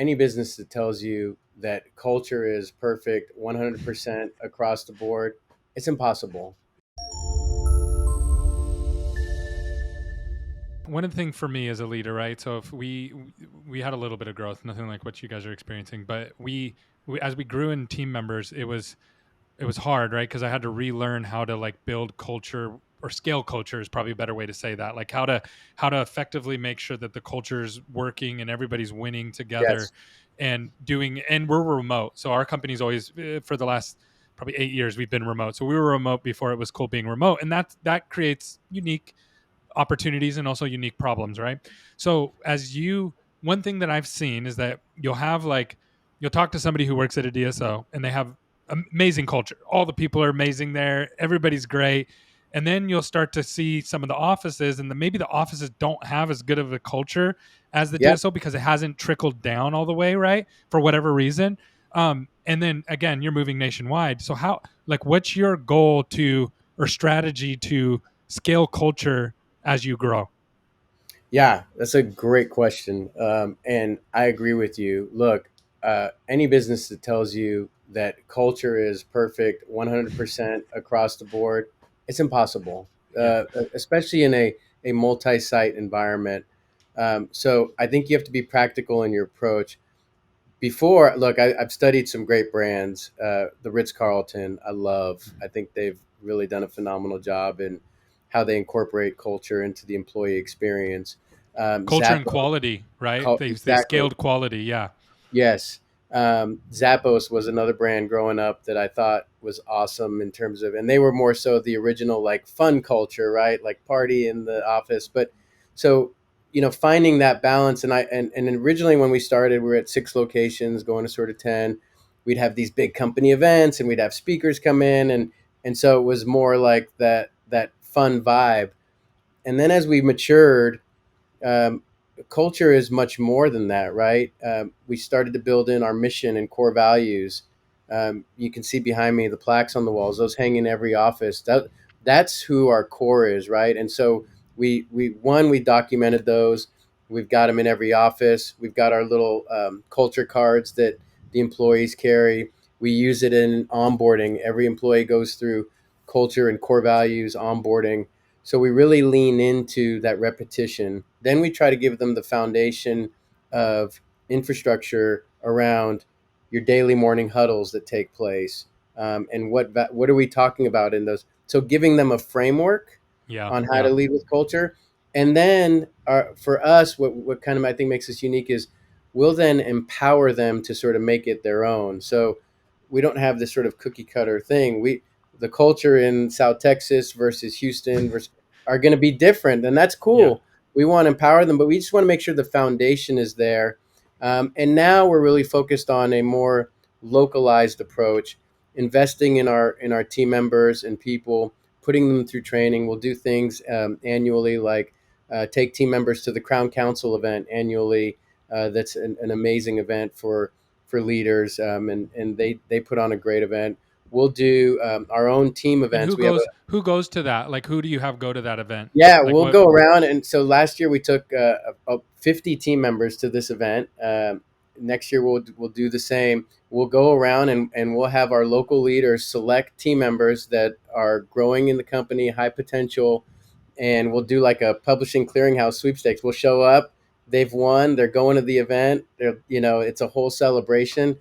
Any business that tells you that culture is perfect 100% across the board, it's impossible. One of the things for me as a leader, right? So if we had a little bit of growth, nothing like what you guys are experiencing, but we as we grew in team members, it was hard, right? Because I had to relearn how to like build culture or scale culture is probably a better way to say that. Like how to effectively make sure that the culture is working and everybody's winning together Yes. and doing. And we're remote, so our company's always for the last probably 8 years we've been remote. So we were remote before it was cool being remote, and that creates unique opportunities and also unique problems, right? So one thing that I've seen is that you'll talk to somebody who works at a DSO and they have amazing culture. All the people are amazing there. Everybody's great. And then you'll start to see some of the offices, and maybe the offices don't have as good of a culture as the Yeah. DSO because it hasn't trickled down all the way, right? For whatever reason. And then again, you're moving nationwide. So what's your goal to or strategy to scale culture as you grow? Yeah, that's a great question. And I agree with you. Look, any business that tells you that culture is perfect 100% across the board, it's impossible, Yeah. especially in a multi site environment. So I think you have to be practical in your approach. Before, look, I've studied some great brands. The Ritz Carlton, I love. I think they've really done a phenomenal job in how they incorporate culture into the employee experience. Culture and Zappos, quality, right? They exactly. scaled quality. Yeah. Yes. Zappos was another brand growing up that I thought was awesome in terms of, and they were more so the original like fun culture, right? Like party in the office. But so, finding that balance. And originally when we started, we were at 6 locations going to sort of 10. We'd have these big company events and we'd have speakers come in. And so it was more like that fun vibe. And then as we matured, um, culture is much more than that, right? We started to build in our mission and core values. You can see behind me the plaques on the walls; those hang in every office. That's who our core is, right? And so we documented those. We've got them in every office. We've got our little culture cards that the employees carry. We use it in onboarding. Every employee goes through culture and core values onboarding, so we really lean into that repetition. Then we try to give them the foundation of infrastructure around your daily morning huddles that take place, and what are we talking about in those. So giving them a framework Yeah. on how Yeah. to lead with culture, and then for us, what kind of I think makes us unique is we'll then empower them to sort of make it their own. So we don't have this sort of cookie cutter thing. The culture in South Texas versus Houston versus are going to be different, and that's Yeah. cool. We want to empower them, but we just want to make sure the foundation is there. And now we're really focused on a more localized approach, investing in our team members and people, putting them through training. We'll do things annually, like take team members to the Crown Council event annually. That's an amazing event for leaders, and they put on a great event. We'll do our own team And events. We have a who goes to that? Like who do you have go to that event? Yeah, Like we'll what go around. And so last year we took 50 team members to this event. Next year we'll do the same. We'll go around and we'll have our local leaders select team members that are growing in the company, high potential, and we'll do like a publishing clearinghouse sweepstakes. We'll show up, they've won, they're going to the event. It's a whole celebration.